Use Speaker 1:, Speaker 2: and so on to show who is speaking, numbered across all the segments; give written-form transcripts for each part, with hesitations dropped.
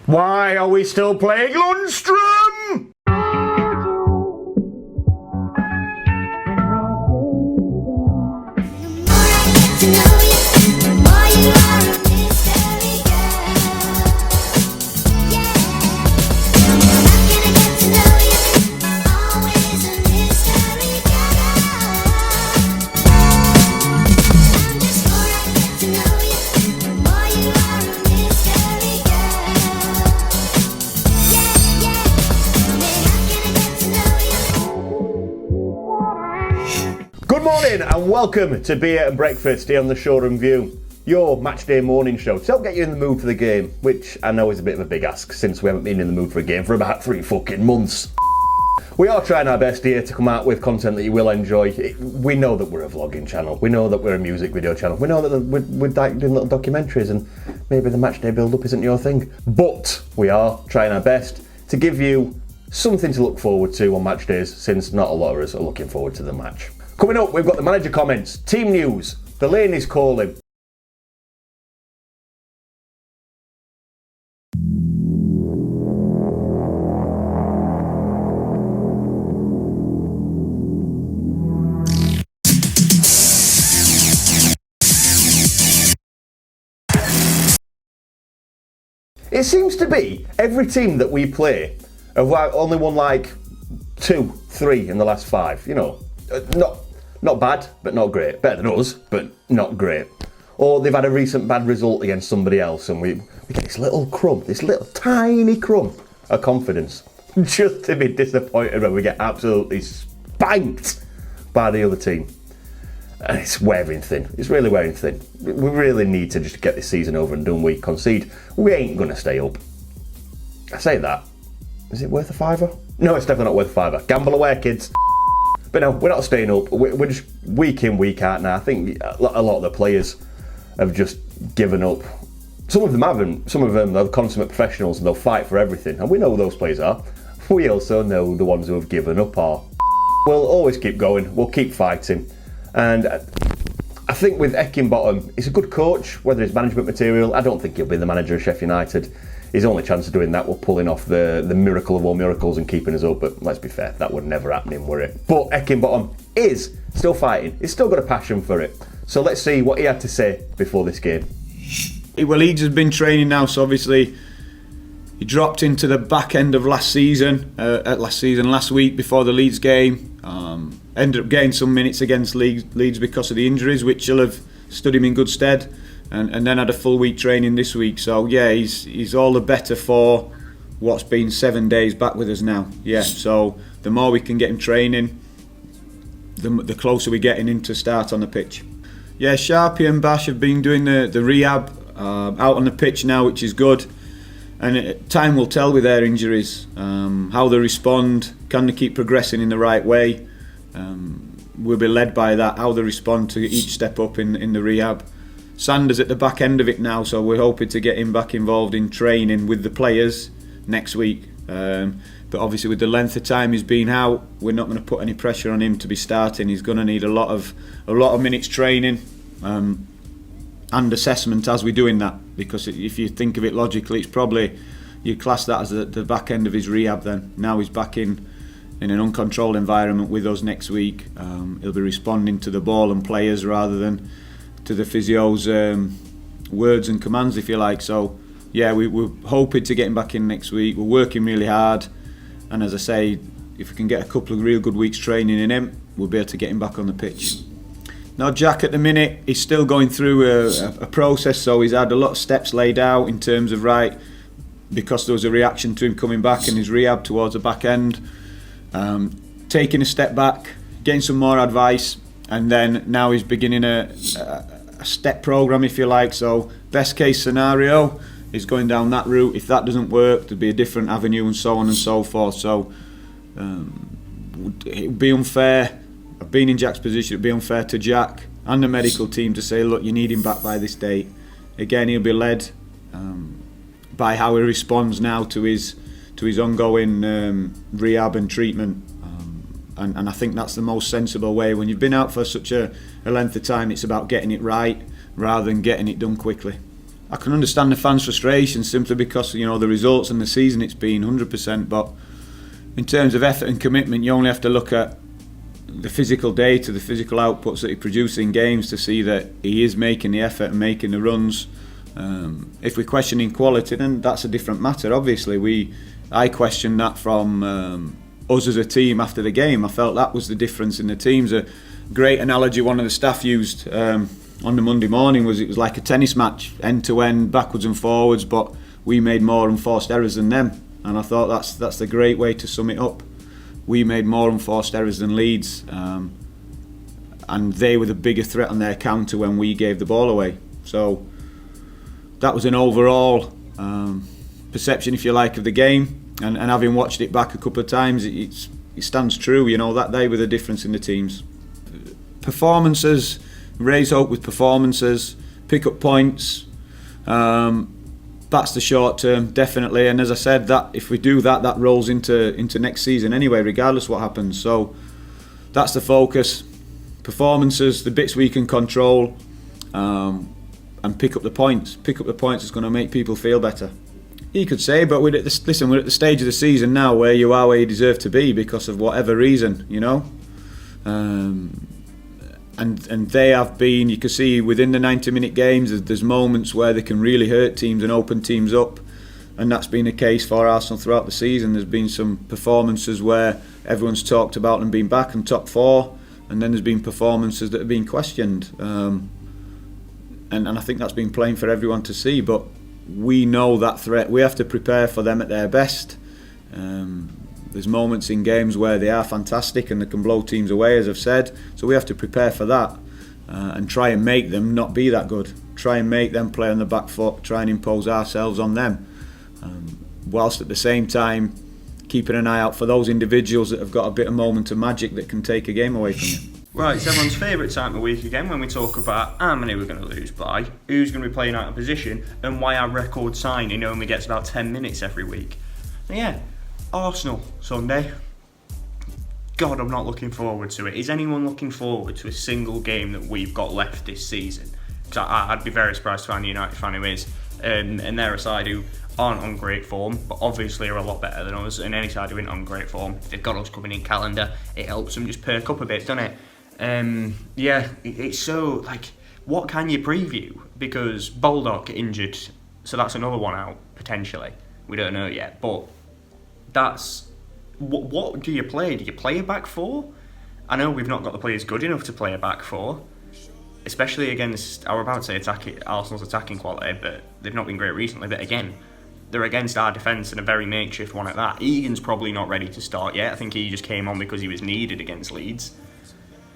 Speaker 1: Why are we still playing Lundstrom? Good morning and welcome to Beer and Breakfast here on the Shoreham View, your matchday morning show to help get you in the mood for the game, which I know is a bit of a big ask since we haven't been in the mood for a game for about 3 fucking months. We are trying our best here to come out with content that you will enjoy. We know that we're a vlogging channel, we know that we're a music video channel, we know that we're like doing little documentaries and maybe the matchday build-up isn't your thing, but we are trying our best to give you something to look forward to on match days since not a lot of us are looking forward to the match. Coming up, we've got the manager comments, team news, the lane is calling. It seems to be every team that we play have only won like 2, 3 in the last 5, you know, not bad, but not great. Better than us, but not great. Or they've had a recent bad result against somebody else and we get this little crumb, this little tiny crumb of confidence. Just to be disappointed when we get absolutely spanked by the other team. And it's wearing thin. It's really wearing thin. We really need to just get this season over and done. We concede. We ain't going to stay up. I say that. Is it worth a fiver? No, it's definitely not worth a fiver. Gamble away, kids. But no, we're not staying up. We're just week in, week out now. I think a lot of the players have just given up. Some of them haven't. Some of them are consummate professionals and they'll fight for everything. And we know who those players are. We also know the ones who have given up are. We'll always keep going. We'll keep fighting. And I think with Heckingbottom, he's a good coach, whether it's management material. I don't think he'll be the manager of Sheffield United. His only chance of doing that was pulling off the miracle of all miracles and keeping us up, but let's be fair, that would never happen, were it? But Heckingbottom is still fighting. He's still got a passion for it. So let's see what he had to say before this game.
Speaker 2: Well, Leeds has been training now, so obviously he dropped into the back end of last week before the Leeds game. Ended up getting some minutes against Leeds because of the injuries, which will have stood him in good stead. And then had a full week training this week. So yeah, he's all the better for what's been 7 days back with us now. Yeah, so the more we can get him training, the closer we're getting into start on the pitch. Yeah, Sharpie and Bash have been doing the rehab out on the pitch now, which is good. And time will tell with their injuries, how they respond, can they keep progressing in the right way. We'll be led by that, how they respond to each step up in the rehab. Sanders at the back end of it now, so we're hoping to get him back involved in training with the players next week. But obviously with the length of time he's been out, we're not going to put any pressure on him to be starting. He's going to need a lot of minutes training and assessment as we're doing that, because if you think of it logically, it's probably, you'd class that as the back end of his rehab then. Now he's back in an uncontrolled environment with us next week. He'll be responding to the ball and players rather than to the physio's words and commands, if you like. So yeah, we're hoping to get him back in next week. We're working really hard, and as I say, if we can get a couple of real good weeks training in him, we'll be able to get him back on the pitch. Now Jack at the minute, he's still going through a process, so he's had a lot of steps laid out in terms of, right, because there was a reaction to him coming back in his rehab towards the back end, taking a step back, getting some more advice, and then now he's beginning a step program, if you like. So best case scenario is going down that route. If that doesn't work, there'll be a different avenue, and so on and so forth. So it would be unfair. I've been in Jack's position. It'd be unfair to Jack and the medical team to say, look, you need him back by this date. Again, he'll be led by how he responds now to his ongoing rehab and treatment. And I think that's the most sensible way. When you've been out for such a length of time, it's about getting it right rather than getting it done quickly. I can understand the fans' frustration simply because, you know, the results and the season it's been 100%, but in terms of effort and commitment, you only have to look at the physical data, the physical outputs that he produces in games to see that he is making the effort and making the runs. If we're questioning quality, then that's a different matter. Obviously, I questioned that from us as a team after the game. I felt that was the difference in the teams. A great analogy one of the staff used on the Monday morning was it was like a tennis match, end to end, backwards and forwards, but we made more unforced errors than them. And I thought that's the great way to sum it up. We made more unforced errors than Leeds, and they were the bigger threat on their counter when we gave the ball away. So that was an overall perception, if you like, of the game. And having watched it back a couple of times, it stands true. You know, that they were the difference in the teams. Performances, raise hope with performances, pick up points. That's the short term, definitely. And as I said, that if we do that, that rolls into next season anyway, regardless what happens. So that's the focus. Performances, the bits we can control, and pick up the points. Pick up the points is going to make people feel better. You could say, but we're at the stage of the season now where you are where you deserve to be because of whatever reason, you know. And they have been, you can see within the 90-minute games, there's moments where they can really hurt teams and open teams up, and that's been the case for Arsenal throughout the season. There's been some performances where everyone's talked about them being back in top four, and then there's been performances that have been questioned, and I think that's been plain for everyone to see. But we know that threat. We have to prepare for them at their best. There's moments in games where they are fantastic and they can blow teams away, as I've said. So we have to prepare for that and try and make them not be that good. Try and make them play on the back foot. Try and impose ourselves on them. Whilst at the same time keeping an eye out for those individuals that have got a bit of moment of magic that can take a game away from you.
Speaker 3: Right, it's everyone's favourite time of the week again when we talk about how many we're going to lose by, who's going to be playing out of position, and why our record signing only gets about 10 minutes every week. And yeah, Arsenal Sunday. God, I'm not looking forward to it. Is anyone looking forward to a single game that we've got left this season? Because I'd be very surprised to find a United fan who is. And they're a side who aren't on great form, but obviously are a lot better than us. And any side who isn't on great form, if they've got us coming in calendar, it helps them just perk up a bit, doesn't it? It's so, like, what can you preview? Because Baldock injured, so that's another one out, potentially. We don't know yet, but that's... What do you play? Do you play a back four? I know we've not got the players good enough to play a back four, especially against, I was about to say Arsenal's attacking quality, but they've not been great recently. But again, they're against our defence and a very makeshift one at that. Egan's probably not ready to start yet. I think he just came on because he was needed against Leeds.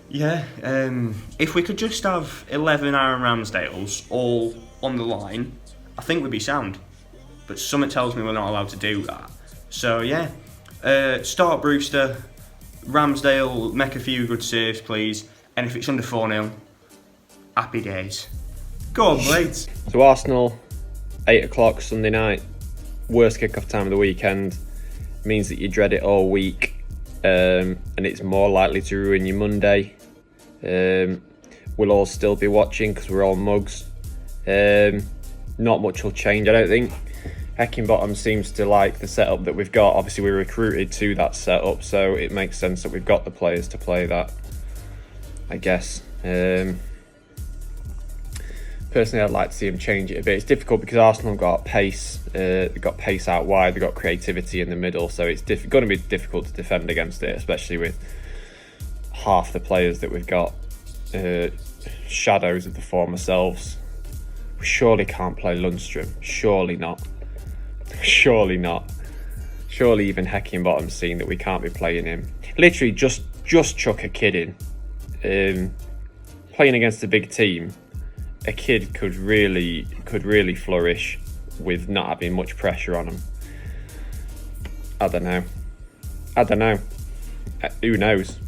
Speaker 3: Yeah, if we could just have 11 Aaron Ramsdales all on the line, I think we'd be sound. But something tells me we're not allowed to do that. So yeah. Start Brewster, Ramsdale, make a few good saves, please. And if it's under 4-0, happy days. Go on, Blades.
Speaker 4: So Arsenal, 8 o'clock Sunday night, worst kick-off time of the weekend, means that you dread it all week, and it's more likely to ruin your Monday. We'll all still be watching because we're all mugs. Not much will change, I don't think. Heckingbottom seems to like the setup that we've got. Obviously, we recruited to that setup, so it makes sense that we've got the players to play that, I guess. Personally, I'd like to see him change it a bit. It's difficult because Arsenal have got pace. They've got pace out wide. They've got creativity in the middle, so it's going to be difficult to defend against it, especially with half the players that we've got shadows of the former selves. We surely can't play Lundstram. Surely not. Surely not. Surely even Heckingbottom's seen that we can't be playing him. Literally just chuck a kid in. Playing against a big team, a kid could really flourish with not having much pressure on him. I don't know. Who knows?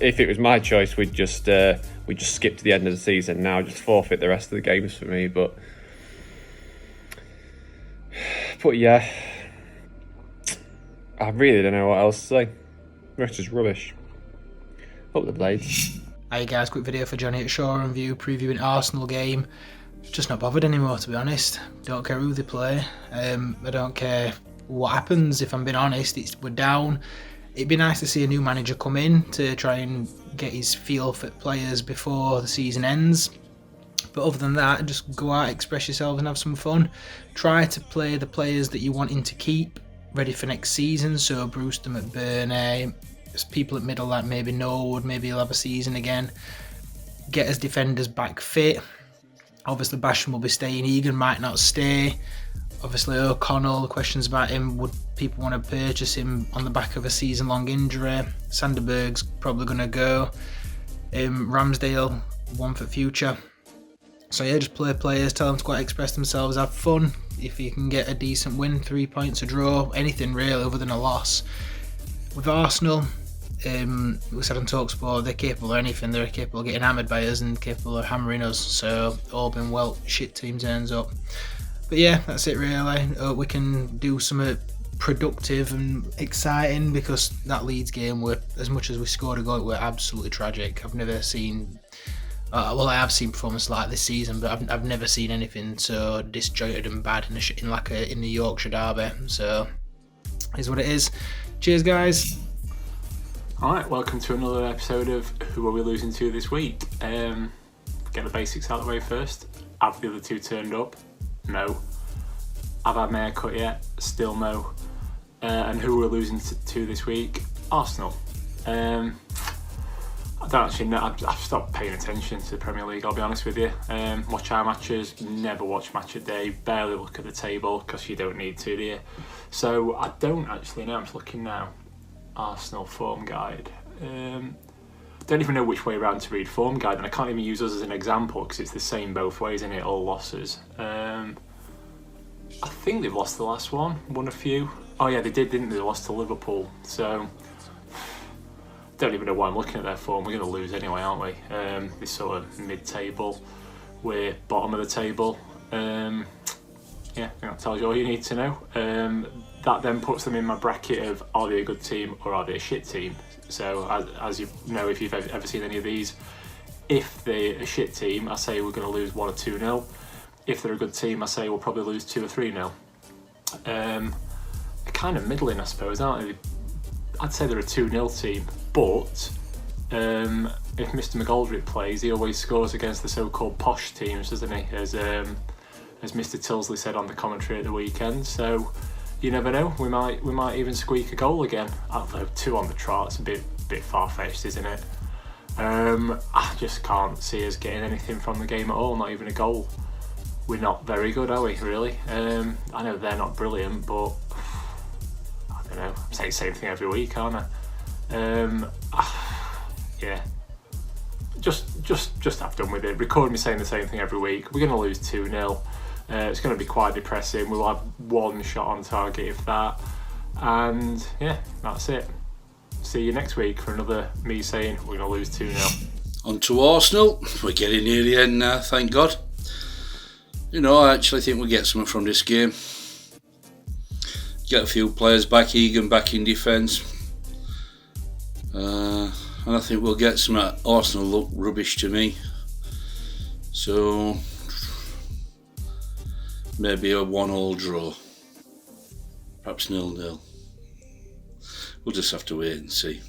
Speaker 4: If it was my choice, we'd just skip to the end of the season now, just forfeit the rest of the games for me. But yeah, I really don't know what else to say. The rest is rubbish. Up the Blades.
Speaker 5: Hi guys, quick video for Johnny at Shoreham View previewing Arsenal game. just not bothered anymore, to be honest. Don't care who they play. I don't care what happens. If I'm being honest, we're down. It'd be nice to see a new manager come in to try and get his feel for players before the season ends. But other than that, just go out, express yourselves and have some fun. Try to play the players that you're wanting to keep ready for next season. So Brewster, McBurney, people at middle like maybe Norwood, maybe he'll have a season again. Get his defenders back fit. Obviously Basham will be staying, Egan might not stay. Obviously O'Connell, the questions about him, would people want to purchase him on the back of a season-long injury? Sanderberg's probably going to go. Ramsdale, one for future. So yeah, just play players, tell them to go out, express themselves, have fun. If you can get a decent win, 3 points, a draw, anything really other than a loss. With Arsenal, we said on TalkSport, they're capable of anything. They're capable of getting hammered by us and capable of hammering us. So all been well, shit team turns up. But yeah, that's it really. We can do something productive and exciting, because that Leeds game, were, as much as we scored a goal, were absolutely tragic. I've never seen, well, I have seen performances like this season, but I've never seen anything so disjointed and bad in the Yorkshire derby. So, is what it is. Cheers, guys.
Speaker 6: Alright, welcome to another episode of Who Are We Losing To This Week? Get the basics out of the way first. Have the other two turned up? No. Have I had my hair cut yet? Still no. And who we're losing to this week? Arsenal. I don't actually know. I've stopped paying attention to the Premier League, I'll be honest with you. Watch our matches, never watch match a day, barely look at the table, because you don't need to, do you? So I don't actually know. I'm just looking now. Arsenal form guide. Don't even know which way around to read form guide, and I can't even use us as an example because it's the same both ways, isn't it? All losses. I think they've lost the last one, won a few. Oh yeah, they did, didn't they? They lost to Liverpool. So don't even know why I'm looking at their form. We're going to lose anyway, aren't we? This sort of mid-table. We're bottom of the table. Yeah, I think that tells you all you need to know. That then puts them in my bracket of, are they a good team or are they a shit team? So as you know, if you've ever seen any of these, if they're a shit team, I say we're going to lose 1 or 2-0. If they're a good team, I say we'll probably lose 2 or 3-0. They're kind of middling, I suppose, aren't they? I'd say they're a 2-0 team, but if Mr. McGoldrick plays, he always scores against the so-called posh teams, doesn't he? As Mr. Tilsley said on the commentary at the weekend. So you never know. We might even squeak a goal again. Although 2 on the trot, it's a bit far-fetched, isn't it? I just can't see us getting anything from the game at all. Not even a goal. We're not very good, are we? Really? I know they're not brilliant, but I don't know. I'm saying the same thing every week, aren't I? Yeah. Just have done with it. Record me saying the same thing every week. We're going to lose 2-0. It's going to be quite depressing. We'll have 1 shot on target, if that. And yeah, that's it. See you next week for another me saying we're going to lose 2-0.
Speaker 7: On to Arsenal. We're getting near the end now, thank God. You know, I actually think we'll get something from this game. Get a few players back, Egan back in defence. And I think we'll get some. Arsenal look rubbish to me. So maybe a 1-1 draw. Perhaps 0-0. We'll just have to wait and see.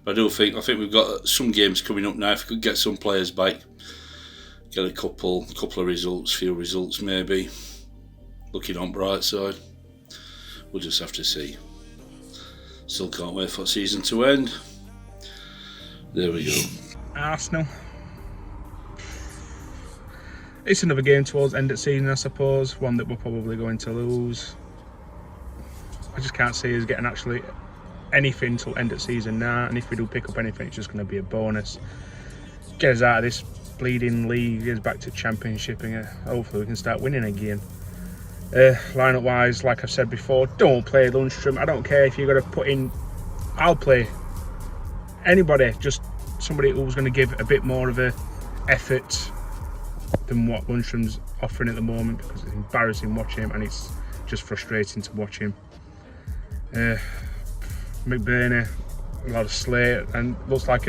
Speaker 7: But I think we've got some games coming up now. If we could get some players back, get a couple of results, few results maybe. Looking on bright side. We'll just have to see. Still can't wait for the season to end. There we go.
Speaker 8: Arsenal. It's another game towards end of season, I suppose. One that we're probably going to lose. I just can't see us getting actually anything till end of season now. And if we do pick up anything, it's just going to be a bonus. Get us out of this bleeding league, get us back to championship, and hopefully we can start winning again. Lineup wise, like I've said before, don't play Lundstrom. I don't care if you've got to put in. I'll play anybody, just somebody who's going to give a bit more of a effort than what Lundstrom's offering at the moment, because it's embarrassing watching him and it's just frustrating to watch him. McBurney, a lot of slate, and looks like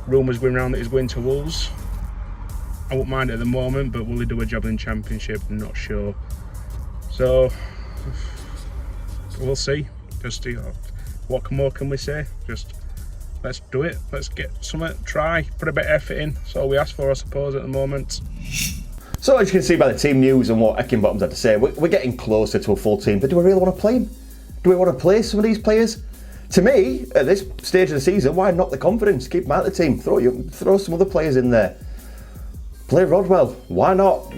Speaker 8: rumours going around that he's going to Wolves. I wouldn't mind it at the moment, but will he do a job in Championship? I'm not sure. So we'll see. Just what more can we say? Just let's do it. Let's get something. Try, put a bit of effort in. That's all we ask for, I suppose, at the moment.
Speaker 1: So as you can see by the team news and what Heckingbottom's had to say, we're getting closer to a full team. But do we really want to play him? Do we want to play some of these players? To me, at this stage of the season, why not the confidence? Keep them out of the team. Throw some other players in there. Play Rodwell. Why not?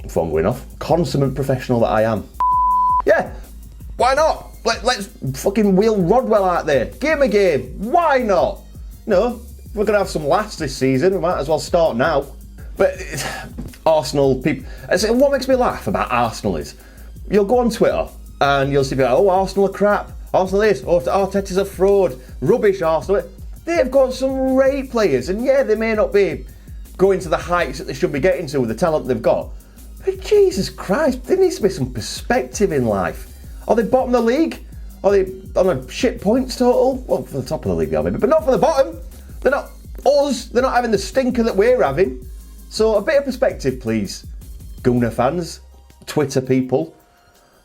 Speaker 1: Before I'm going off, consummate professional that I am. Yeah, why not? Let's fucking wheel Rodwell out there. Give him a game. Why not? No, if we're going to have some laughs this season, we might as well start now. But Arsenal people... What makes me laugh about Arsenal is, you'll go on Twitter and you'll see people, oh, Arsenal are crap. Arsenal this. Oh, Arteta's a fraud. Rubbish, Arsenal. They've got some great players. And yeah, they may not be going to the heights that they should be getting to with the talent they've got. But Jesus Christ, there needs to be some perspective in life. Are they bottom of the league? Are they on a shit points total? Well, for the top of the league they are maybe, but not for the bottom. They're not us. They're not having the stinker that we're having. So a bit of perspective, please. Gooner fans, Twitter people.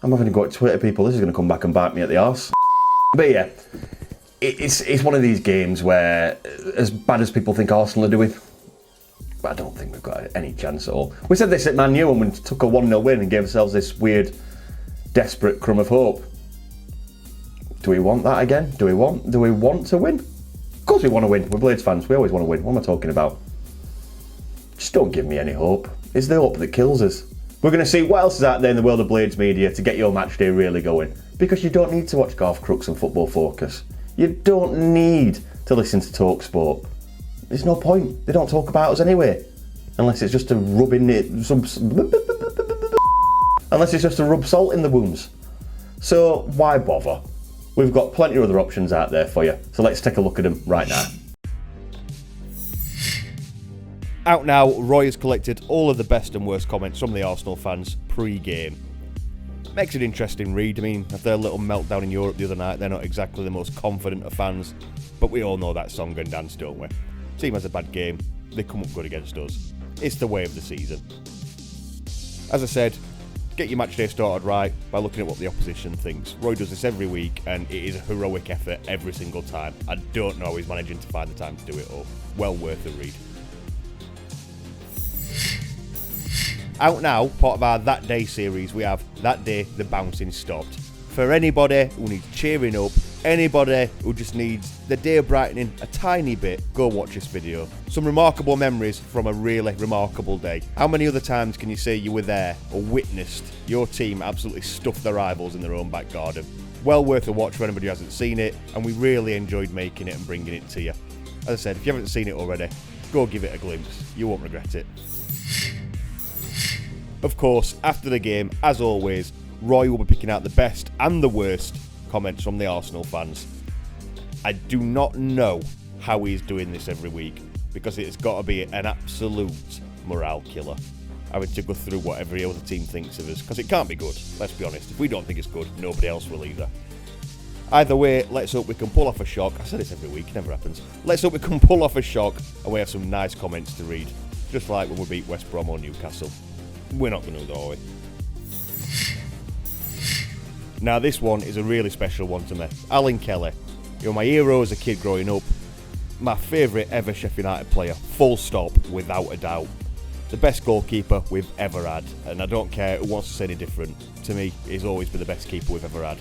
Speaker 1: I'm having to go at Twitter people. This is going to come back and bite me at the arse. But yeah, it's one of these games where, as bad as people think Arsenal are doing, I don't think we've got any chance at all. We said this at Man U when we took a 1-0 win and gave ourselves this weird, desperate crumb of hope. Do we want that again? Do we want to win? Of course we want to win. We're Blades fans. We always want to win. What am I talking about? Just don't give me any hope. It's the hope that kills us. We're going to see what else is out there in the world of Blades media to get your match day really going. Because you don't need to watch Golf Crooks and Football Focus. You don't need to listen to TalkSport. There's no point. They don't talk about us anyway. Unless it's just to rub in it. Unless it's just to rub salt in the wounds. So why bother? We've got plenty of other options out there for you. So let's take a look at them right now. Out now, Roy has collected all of the best and worst comments from the Arsenal fans pre-game. Makes it an interesting read. I mean, after their little meltdown in Europe the other night, they're not exactly the most confident of fans. But we all know that song and dance, don't we? Team has a bad game, they come up good against us. It's the way of the season. As I said, get your match day started right by looking at what the opposition thinks. Roy does this every week and it is a heroic effort every single time. I don't know how he's managing to find the time to do it all. Well worth a read. Out now, part of our That Day series, we have That Day the Bouncing Stopped. For anybody who needs cheering up, anybody who just needs the day brightening a tiny bit, go watch this video. Some remarkable memories from a really remarkable day. How many other times can you say you were there or witnessed your team absolutely stuff their rivals in their own back garden? Well worth a watch for anybody who hasn't seen it, and we really enjoyed making it and bringing it to you. As I said, if you haven't seen it already, go give it a glimpse. You won't regret it. Of course, after the game, as always, Roy will be picking out the best and the worst comments from the Arsenal fans. I do not know how he's doing this every week, because it's got to be an absolute morale killer. Having to go through what every other team thinks of us, because it can't be good, let's be honest. If we don't think it's good, nobody else will either. Either way, let's hope we can pull off a shock. I say this every week, it never happens. Let's hope we can pull off a shock and we have some nice comments to read. Just like when we beat West Brom or Newcastle. We're not going to, though, are we? Now, this one is a really special one to me. Alan Kelly. You're my hero as a kid growing up. My favourite ever Sheffield United player. Full stop, without a doubt. The best goalkeeper we've ever had. And I don't care who wants to say any different. To me, he's always been the best keeper we've ever had.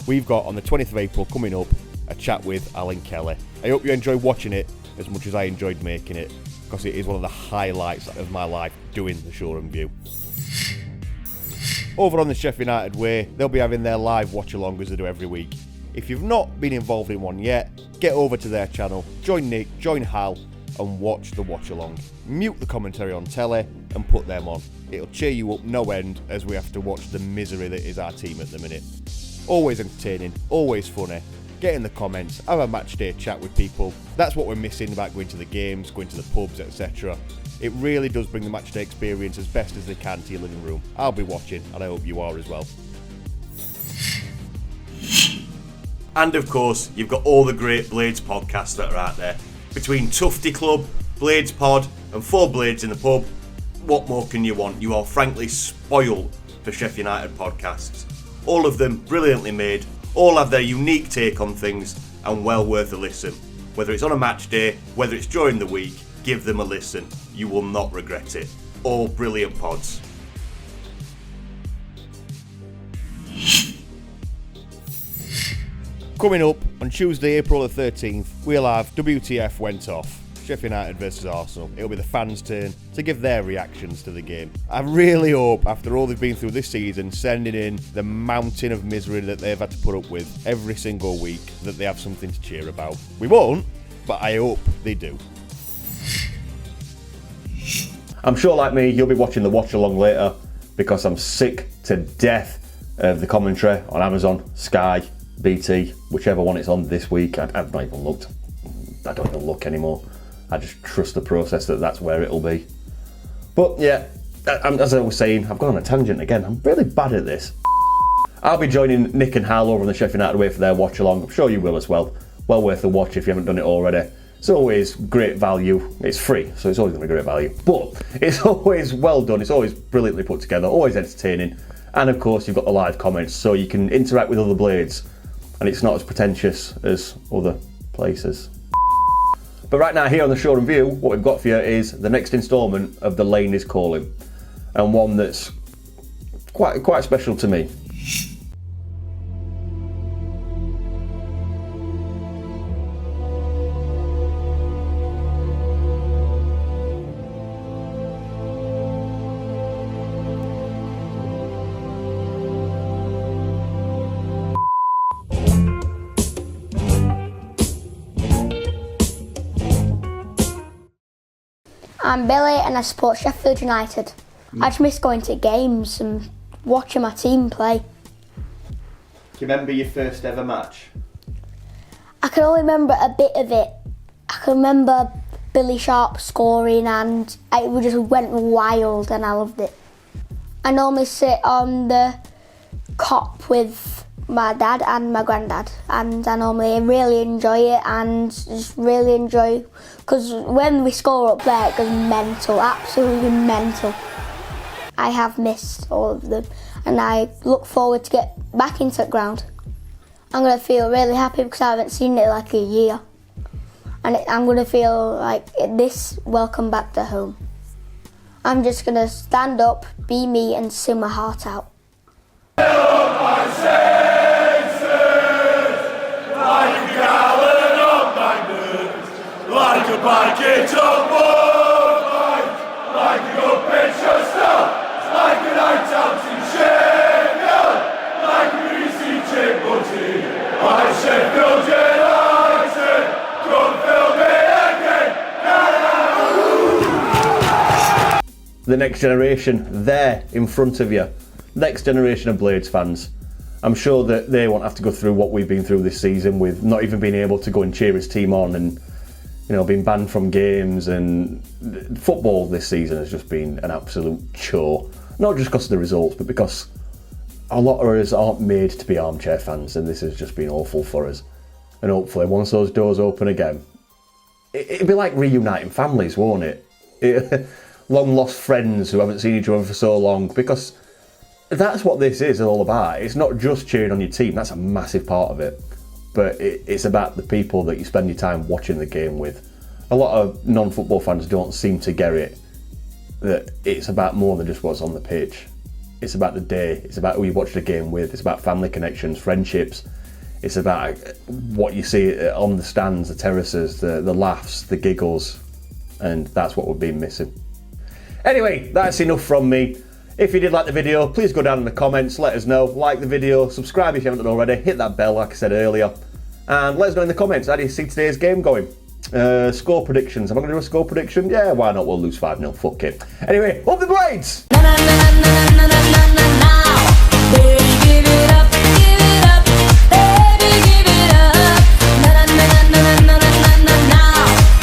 Speaker 1: We've got, on the 20th of April, coming up, a chat with Alan Kelly. I hope you enjoy watching it as much as I enjoyed making it, because it is one of the highlights of my life doing the Shoreham View. Over on the Sheffield United Way, they'll be having their live watch-along as they do every week. If you've not been involved in one yet, get over to their channel, join Nick, join Hal, and watch the watch-along. Mute the commentary on telly and put them on. It'll cheer you up no end as we have to watch the misery that is our team at the minute. Always entertaining, always funny. Get in the comments, have a match day chat with people. That's what we're missing about going to the games, going to the pubs, etc. It really does bring the match day experience as best as they can to your living room. I'll be watching, and I hope you are as well. And of course, you've got all the great Blades podcasts that are out there. Between Tufty Club, Blades Pod, and 4 blades in the pub. What more can you want? You are frankly spoiled for Sheffield United podcasts. All of them brilliantly made, all have their unique take on things, and well worth a listen. Whether it's on a match day, whether it's during the week, give them a listen. You will not regret it. All brilliant pods. Coming up on Tuesday, April the 13th, we'll have WTF Went Off. Sheffield United versus Arsenal. It'll be the fans' turn to give their reactions to the game. I really hope, after all they've been through this season, sending in the mountain of misery that they've had to put up with every single week, that they have something to cheer about. We won't, but I hope they do. I'm sure, like me, you'll be watching the watch along later, because I'm sick to death of the commentary on Amazon, Sky, BT, whichever one it's on this week. I've not even looked. I don't even look anymore. I just trust the process that that's where it'll be. But yeah, as I was saying, I've gone on a tangent again. I'm really bad at this. I'll be joining Nick and Hal over on the Sheffield United Way for their watch along. I'm sure you will as well. Well worth a watch if you haven't done it already. It's always great value. It's free, so it's always going to be great value. But it's always well done. It's always brilliantly put together, always entertaining. And of course, you've got the live comments, so you can interact with other blades. And it's not as pretentious as other places. But right now, here on the Shoreham View, what we've got for you is the next instalment of The Lane is Calling, and one that's quite special to me.
Speaker 9: I'm Billy and I support Sheffield United. I just miss going to games and watching my team play.
Speaker 1: Do you remember your first ever match?
Speaker 9: I can only remember a bit of it. I can remember Billy Sharp scoring and it just went wild and I loved it. I normally sit on the cop with my dad and my granddad and I normally really enjoy it and just really enjoy, because when we score up there it goes mental, absolutely mental. I have missed all of them and I look forward to get back into the ground. I'm going to feel really happy because I haven't seen it like a year and I'm going to feel like this welcome back to home. I'm just going to stand up, be me and sing my heart out.
Speaker 10: Like a bucket of wood, like a good picture stuff, like a night out in Sheffield, like a greasy chick butty, like Sheffield United, come fill me again.
Speaker 1: The next generation, there in front of you. Next generation of Blades fans. I'm sure that they won't have to go through what we've been through this season with not even being able to go and cheer his team on and, you know, being banned from games, and football this season has just been an absolute chore. Not just because of the results, but because a lot of us aren't made to be armchair fans, and this has just been awful for us. And hopefully, once those doors open again, it'd be like reuniting families, won't it? Long lost friends who haven't seen each other for so long, because that's what this is all about. It's not just cheering on your team, that's a massive part of it. But it's about the people that you spend your time watching the game with. A lot of non-football fans don't seem to get it, that it's about more than just what's on the pitch. It's about the day, it's about who you watch the game with, it's about family connections, friendships. It's about what you see on the stands, the terraces, the laughs, the giggles, and that's what we've been missing. Anyway, that's enough from me. If you did like the video, please go down in the comments, let us know, like the video, subscribe if you haven't done already, hit that bell like I said earlier, and let us know in the comments, how do you see today's game going? Score predictions, am I going to do a score prediction? Yeah, why not, we'll lose 5-0, fuck it. Anyway, up the Blades!